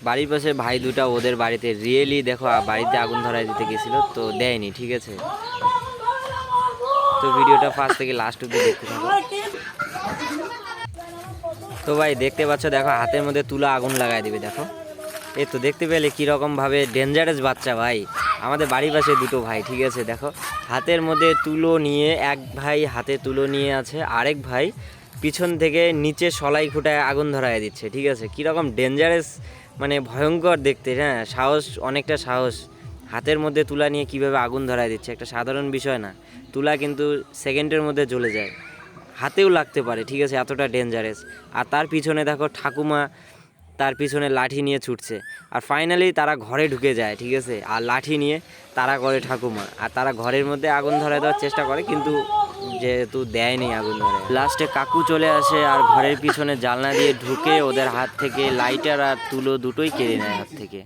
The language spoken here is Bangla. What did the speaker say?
বাড়ির পাশে ভাই দুটা ওদের বাড়িতে রিয়েলি দেখো বাড়িতে আগুন ধরায় দিতে গেছিল, তো দেয়নি, ঠিক আছে। তো ভিডিওটা ফার্স্ট থেকে লাস্ট অব্দি দেখতে থাকো। তো ভাই দেখতে পাচ্ছ, দেখো হাতের মধ্যে তুলা আগুন লাগাই দিবে, দেখো। এই তো দেখতে পেলে কীরকমভাবে ডেঞ্জারাস বাচ্চা ভাই, আমাদের বাড়ির পাশে দুটো ভাই, ঠিক আছে। দেখো হাতের মধ্যে তুলো নিয়ে, এক ভাই হাতে তুলো নিয়ে আছে, আরেক ভাই পিছন থেকে নিচে সলাই খুঁটায় আগুন ধরায় দিচ্ছে, ঠিক আছে। কীরকম ডেঞ্জারাস, মানে ভয়ঙ্কর দেখতে, হ্যাঁ। সাহস, অনেকটা সাহস। হাতের মধ্যে তুলা নিয়ে কীভাবে আগুন ধরায় দিচ্ছে, একটা সাধারণ বিষয় না। তুলা কিন্তু সেকেন্ডের মধ্যে জ্বলে যায়, হাতেও লাগতে পারে, ঠিক আছে, এতটা ডেঞ্জারাস। আর তার পিছনে দেখো ঠাকুমা তার পিছনে লাঠি নিয়ে ছুটছে। আর ফাইনালি তারা ঘরে ঢুকে যায়, ঠিক আছে। আর লাঠি নিয়ে তারা করে ঠাকুমা, আর তারা ঘরের মধ্যে আগুন ধরায় দেওয়ার চেষ্টা করে, কিন্তু যেহেতু দেয়নি আগুন ধরে, লাস্টে কাকু চলে আসে আর ঘরের পিছনে জানলা দিয়ে ঢুকে ওদের হাত থেকে লাইটার আর তুলো দুটোই কেড়ে নেয় হাত থেকে।